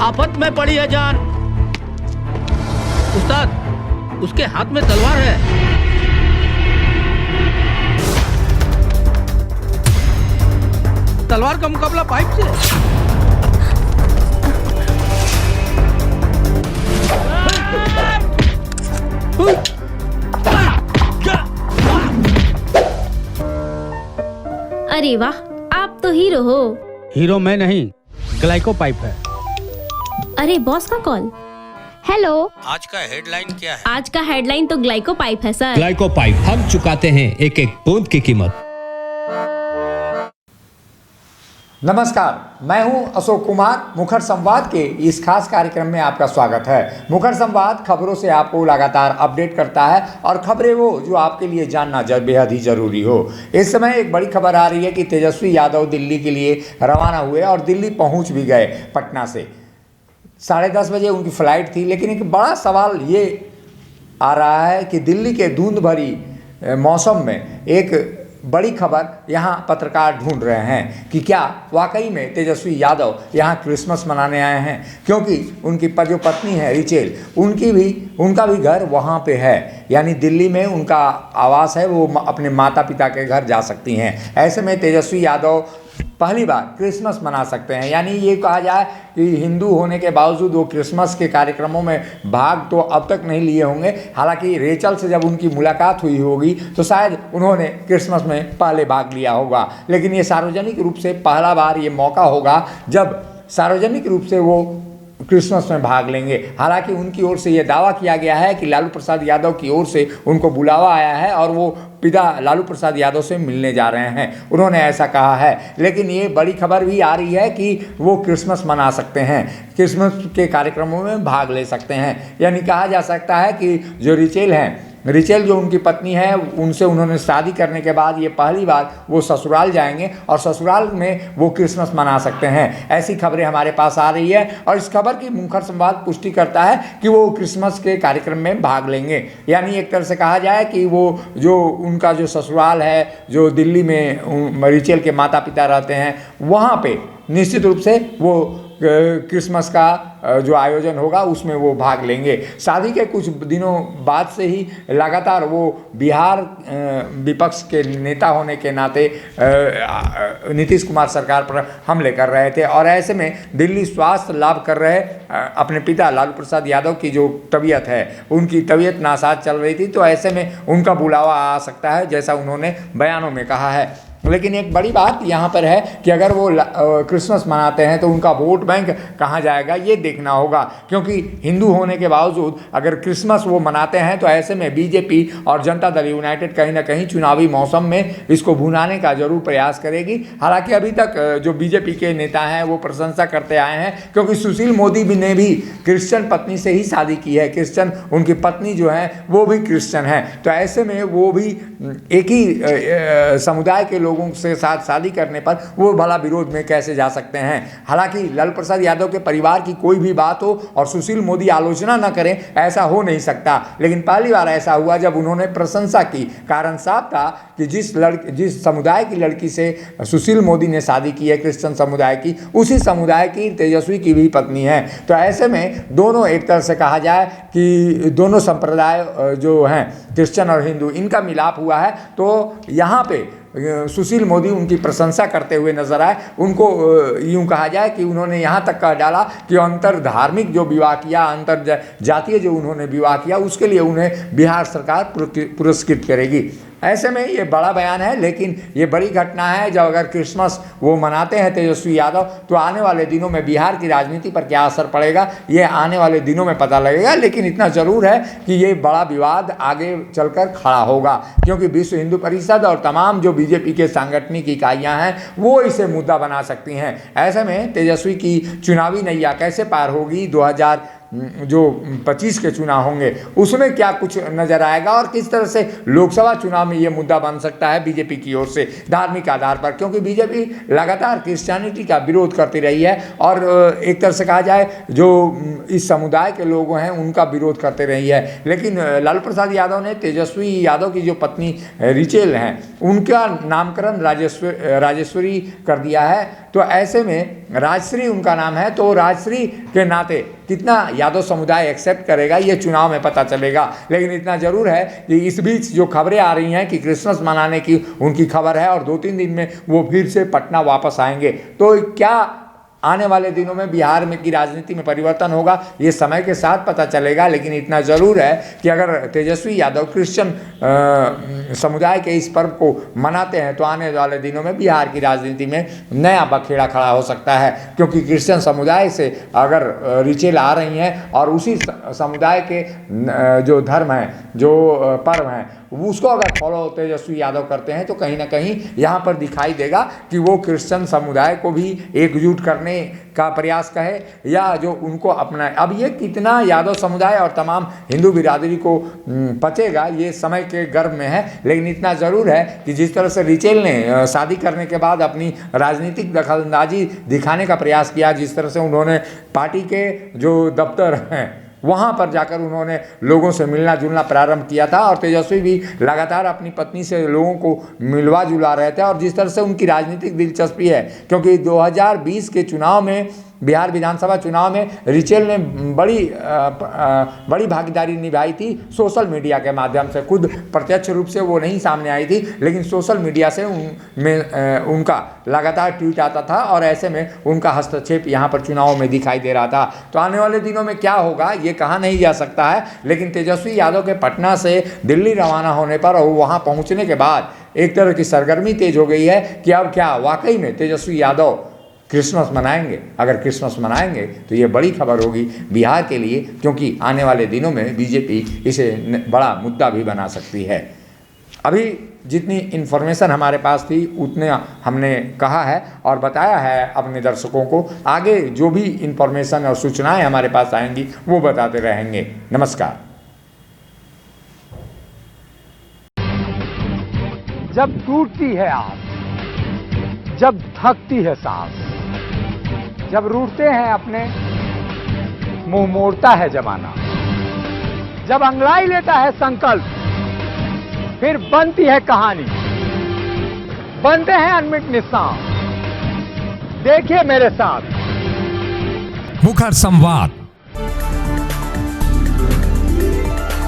आफत में पड़ी है जान। उस्ताद, उसके हाथ में तलवार है। तलवार का मुकाबला पाइप से। अरे वाह, आप तो हीरो हो। हीरो मैं नहीं, ग्लाइको पाइप है। अरे बॉस का कॉल। हेलो, आज का हेडलाइन क्या है? आज का हेडलाइन तो ग्लाइको पाइप है सर। ग्लाइको पाइप, हम चुकाते हैं एक एक बूंद की कीमत। नमस्कार, मैं हूं अशोक कुमार। मुखर संवाद के इस खास कार्यक्रम में आपका स्वागत है। मुखर संवाद खबरों से आपको लगातार अपडेट करता है और खबरें वो जो आपके लिए जानना बेहद ही जरूरी हो। इस समय एक बड़ी खबर आ रही है कि तेजस्वी यादव दिल्ली के लिए रवाना हुए और दिल्ली पहुंच भी गए। पटना से 10:30 बजे उनकी फ्लाइट थी, लेकिन एक बड़ा सवाल ये आ रहा है कि दिल्ली के धुंध भरी मौसम में एक बड़ी खबर यहाँ पत्रकार ढूंढ रहे हैं कि क्या वाकई में तेजस्वी यादव यहाँ क्रिसमस मनाने आए हैं, क्योंकि उनकी जो पत्नी है रिचेल, उनका भी घर वहाँ पे है, यानी दिल्ली में उनका आवास है, वो अपने माता पिता के घर जा सकती हैं। ऐसे में तेजस्वी यादव पहली बार क्रिसमस मना सकते हैं, यानी ये कहा जाए कि हिंदू होने के बावजूद वो क्रिसमस के कार्यक्रमों में भाग तो अब तक नहीं लिए होंगे। हालांकि रेचल से जब उनकी मुलाकात हुई होगी तो शायद उन्होंने क्रिसमस में पहले भाग लिया होगा, लेकिन ये सार्वजनिक रूप से पहला बार ये मौका होगा जब सार्वजनिक रूप से वो क्रिसमस में भाग लेंगे। हालांकि उनकी ओर से ये दावा किया गया है कि लालू प्रसाद यादव की ओर से उनको बुलावा आया है और वो पिता लालू प्रसाद यादव से मिलने जा रहे हैं, उन्होंने ऐसा कहा है। लेकिन ये बड़ी खबर भी आ रही है कि वो क्रिसमस मना सकते हैं, क्रिसमस के कार्यक्रमों में भाग ले सकते हैं। यानी कहा जा सकता है कि जो रिचेल जो उनकी पत्नी है, उनसे उन्होंने शादी करने के बाद ये पहली बार वो ससुराल जाएंगे और ससुराल में वो क्रिसमस मना सकते हैं। ऐसी खबरें हमारे पास आ रही है और इस खबर की मुखर संवाद पुष्टि करता है कि वो क्रिसमस के कार्यक्रम में भाग लेंगे। यानी एक तरह से कहा जाए कि वो जो उनका जो ससुराल है, जो दिल्ली में रिचेल के माता पिता रहते हैं, वहाँ पे निश्चित रूप से वो क्रिसमस का जो आयोजन होगा उसमें वो भाग लेंगे। शादी के कुछ दिनों बाद से ही लगातार वो बिहार विपक्ष के नेता होने के नाते नीतीश कुमार सरकार पर हमले कर रहे थे और ऐसे में दिल्ली स्वास्थ्य लाभ कर रहे अपने पिता लालू प्रसाद यादव की जो तबीयत है, उनकी तबीयत नासाज चल रही थी, तो ऐसे में उनका बुलावा आ सकता है, जैसा उन्होंने बयानों में कहा है। लेकिन एक बड़ी बात यहाँ पर है कि अगर वो क्रिसमस मनाते हैं तो उनका वोट बैंक कहाँ जाएगा ये देखना होगा, क्योंकि हिंदू होने के बावजूद अगर क्रिसमस वो मनाते हैं तो ऐसे में बीजेपी और जनता दल यूनाइटेड कहीं ना कहीं चुनावी मौसम में इसको भुनाने का जरूर प्रयास करेगी। हालांकि अभी तक जो बीजेपी के नेता हैं वो प्रशंसा करते आए हैं, क्योंकि सुशील मोदी ने भी क्रिश्चियन पत्नी से ही शादी की है, क्रिश्चियन उनकी पत्नी जो है वो भी क्रिश्चियन है, तो ऐसे में वो भी एक ही समुदाय के लोगों से साथ शादी करने पर वो भला विरोध में कैसे जा सकते हैं। हालांकि लालू प्रसाद यादव के परिवार की कोई भी बात हो और सुशील मोदी आलोचना न करें, ऐसा हो नहीं सकता, लेकिन पहली बार ऐसा हुआ जब उन्होंने प्रशंसा की। कारण साफ था कि जिस समुदाय की लड़की से सुशील मोदी ने शादी की है, क्रिश्चियन समुदाय की, उसी समुदाय की तेजस्वी की भी पत्नी है। तो ऐसे में दोनों, एक तरह से कहा जाए कि दोनों संप्रदाय जो हैं क्रिश्चियन और हिंदू, इनका मिलाप हुआ है। तो यहाँ पे सुशील मोदी उनकी प्रशंसा करते हुए नजर आए। उनको यूँ कहा जाए कि उन्होंने यहाँ तक कह डाला कि अंतर धार्मिक जो विवाह किया, अंतर जातीय जो उन्होंने विवाह किया, उसके लिए उन्हें बिहार सरकार पुरस्कृत करेगी। ऐसे में ये बड़ा बयान है, लेकिन ये बड़ी घटना है। जब अगर क्रिसमस वो मनाते हैं तेजस्वी यादव, तो आने वाले दिनों में बिहार की राजनीति पर क्या असर पड़ेगा ये आने वाले दिनों में पता लगेगा। लेकिन इतना ज़रूर है कि ये बड़ा विवाद आगे चलकर खड़ा होगा, क्योंकि विश्व हिंदू परिषद और तमाम जो बीजेपी के सांगठनिक इकाइयाँ हैं वो इसे मुद्दा बना सकती हैं। ऐसे में तेजस्वी की चुनावी नैया कैसे पार होगी 2024 जो 25 के चुनाव होंगे उसमें क्या कुछ नजर आएगा और किस तरह से लोकसभा चुनाव में ये मुद्दा बन सकता है बीजेपी की ओर से धार्मिक आधार पर, क्योंकि बीजेपी लगातार क्रिश्चियनिटी का विरोध करती रही है और एक तरह से कहा जाए जो इस समुदाय के लोग हैं उनका विरोध करते रही है। लेकिन लालू प्रसाद यादव ने तेजस्वी यादव की जो पत्नी रिचेल हैं उनका नामकरण राजेश्वरी कर दिया है, तो ऐसे में राजश्री उनका नाम है, तो राजश्री के नाते कितना यादव समुदाय एक्सेप्ट करेगा ये चुनाव में पता चलेगा। लेकिन इतना जरूर है कि इस बीच जो खबरें आ रही हैं कि क्रिसमस मनाने की उनकी खबर है और 2-3 दिन में वो फिर से पटना वापस आएंगे, तो क्या आने वाले दिनों में बिहार में की राजनीति में परिवर्तन होगा ये समय के साथ पता चलेगा। लेकिन इतना ज़रूर है कि अगर तेजस्वी यादव क्रिश्चियन समुदाय के इस पर्व को मनाते हैं तो आने वाले दिनों में बिहार की राजनीति में नया बखेड़ा खड़ा हो सकता है, क्योंकि क्रिश्चियन समुदाय से अगर रिचेल आ रही हैं और उसी समुदाय के जो धर्म हैं जो पर्व हैं उसको अगर फॉलो तेजस्वी यादव करते हैं तो कहीं ना कहीं यहाँ पर दिखाई देगा कि वो क्रिश्चियन समुदाय को भी एकजुट करने का प्रयास कहे या जो उनको अपनाए। अब ये कितना यादव समुदाय और तमाम हिंदू बिरादरी को पचेगा ये समय के गर्भ में है। लेकिन इतना ज़रूर है कि जिस तरह से रिचेल ने शादी करने के बाद अपनी राजनीतिक दखलंदाजी दिखाने का प्रयास किया, जिस तरह से उन्होंने पार्टी के जो दफ्तर हैं वहाँ पर जाकर उन्होंने लोगों से मिलना जुलना प्रारंभ किया था और तेजस्वी भी लगातार अपनी पत्नी से लोगों को मिलवा जुला रहे थे। और जिस तरह से उनकी राजनीतिक दिलचस्पी है, क्योंकि 2020 के चुनाव में बिहार विधानसभा चुनाव में रिचेल ने बड़ी भागीदारी निभाई थी सोशल मीडिया के माध्यम से। खुद प्रत्यक्ष रूप से वो नहीं सामने आई थी, लेकिन सोशल मीडिया से उनका लगातार ट्वीट आता था और ऐसे में उनका हस्तक्षेप यहाँ पर चुनाव में दिखाई दे रहा था। तो आने वाले दिनों में क्या होगा ये कहा नहीं जा सकता है, लेकिन तेजस्वी यादव के पटना से दिल्ली रवाना होने पर और वहाँ पहुँचने के बाद एक तरह की सरगर्मी तेज हो गई है कि अब क्या वाकई में तेजस्वी यादव क्रिसमस मनाएंगे। अगर क्रिसमस मनाएंगे तो ये बड़ी खबर होगी बिहार के लिए, क्योंकि आने वाले दिनों में बीजेपी इसे बड़ा मुद्दा भी बना सकती है। अभी जितनी इन्फॉर्मेशन हमारे पास थी उतने हमने कहा है और बताया है अपने दर्शकों को। आगे जो भी इन्फॉर्मेशन और सूचनाएं हमारे पास आएंगी वो बताते रहेंगे। नमस्कार। जब टूटती है आस, जब थकती है सांस, जब रूठते हैं अपने मुंह मोड़ता है जमाना, जब अंगड़ाई लेता है संकल्प फिर बनती है कहानी, बनते हैं अनमिट निशान। देखिए मेरे साथ मुखर संवाद